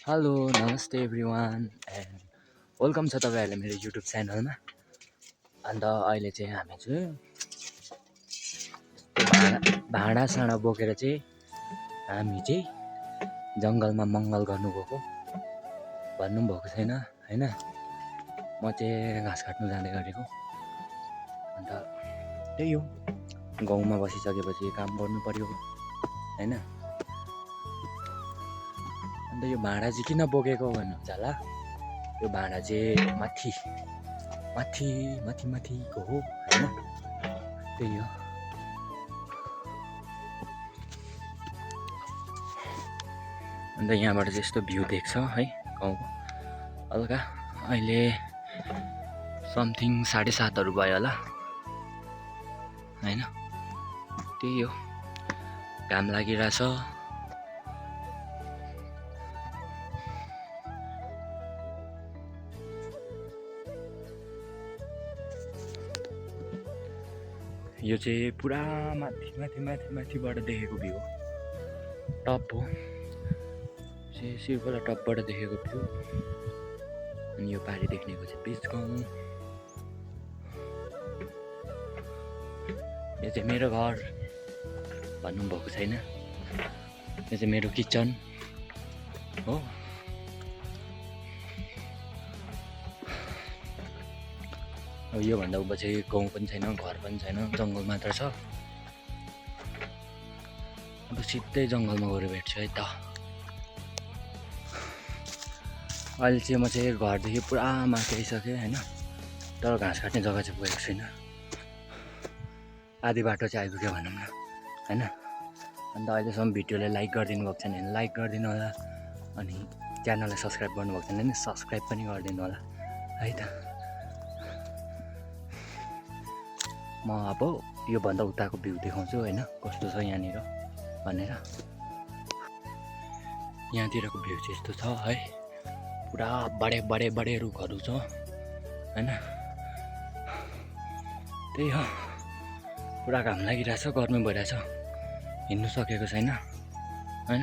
Hello नमस्ते everyone and welcome छ तपाईँहरूले मेरो युट्युब च्यानलमा। अन्त अहिले चाहिँ हामी चाहिँ भाँडासाँडा बोकेर चाहिँ हामी चाहिँ जङ्गलमा मङ्गल गर्नु गएको भन्नुभएको छैन होइन। म चाहिँ घाँस काट्नु जाँदै गरेको। अन्त त्यही हो, गाउँमा बसिसकेपछि काम गर्नु पर्यो होइन। अन्त यो भाँडा चाहिँ किन बोकेको भन्नुहुन्छ होला। यो भाँडा चाहिँ माथिको हो होइन, त्यही हो। अन्त यहाँबाट चाहिँ यस्तो भ्यू देख्छ है गाउँको हल्का। अहिले समथिङ 7:30 भयो होला होइन। त्यही हो, घाम लागिरहेछ। यो चाहिँ पुरा माथिबाट देखेको भ्यू हो, टप हो। सिर्फला टपबाट देखेको भ्यू। अनि यो पारि देख्नेको चाहिँ बिच गाउँ। यो चाहिँ मेरो घर भन्नुभएको छैन, यो चाहिँ मेरो किचन हो। अब योभन्दा उँभो चाहिँ गाउँ पनि छैन, घर पनि छैन, जङ्गल मात्र छ। अब सिधै जङ्गलमा गएर भेट्छु है त। अहिले चाहिँ म चाहिँ घरदेखि पुरा माथि आइसकेँ होइन, तर घाँस काट्ने जग्गा चाहिँ पुगेको छुइनँ। आधी बाटो चाहिँ आइपुग्यो भनौँ न होइन। अन्त अहिलेसम्म भिडियोलाई लाइक गरिदिनु भएको छैन भने लाइक गरिदिनु होला, अनि च्यानललाई सब्सक्राइब गर्नुभएको छैन भने सब्सक्राइब पनि गरिदिनु होला है त। म अब योभन्दा उताको भ्यू देखाउँछु होइन, कस्तो छ यहाँनिर भनेर। यहाँतिरको भ्यू चाहिँ यस्तो छ है, पुरा बडे रुखहरू छ होइन। त्यही हो, पुरा घाम लागिरहेछ, गर्मी भइरहेछ, हिँड्नु सकेको छैन होइन।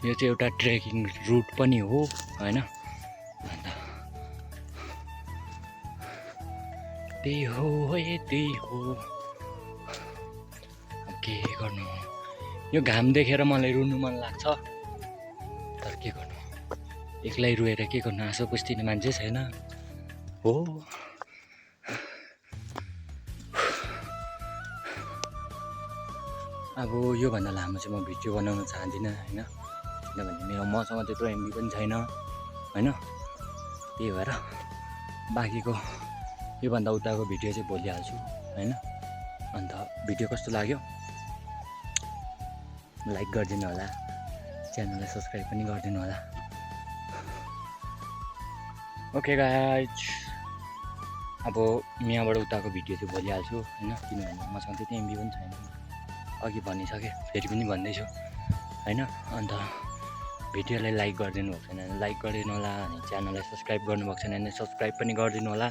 यो चाहिँ एउटा ट्रेकिङ रुट पनि हो होइन। अन्त त्यही हो त्यही हो, के गर्नु। यो घाम देखेर मलाई रुनु मन लाग्छ, तर के गर्नु, एक्लै रोएर के गर्नु, आँसु पुस्तिने मान्छे छैन हो। अब योभन्दा लामो चाहिँ म भिडियो बनाउन चाहदिनँ होइन, किनभने मसँग त्यत्रो MB पनि छैन होइन। त्यही भएर बाँकीको योभन्दा उताको भिडियो चाहिँ भोलि हाल्छु होइन। अन्त भिडियो कस्तो लाग्यो लाइक गरिदिनु होला, च्यानललाई सब्सक्राइब पनि गरिदिनु होला। ओके गाइज, अब यहाँबाट उताको भिडियो चाहिँ भोलि हाल्छु होइन, किनभने मसँग त्यति MB पनि छैन। अघि भनिसकेँ, फेरि पनि भन्दैछु होइन। अन्त भिडियोलाई लाइक गरिदिनु भएको छैन भने लाइक गरिदिनु होला, अनि च्यानललाई सब्सक्राइब गर्नुभएको छैन भने सब्सक्राइब पनि गरिदिनु होला।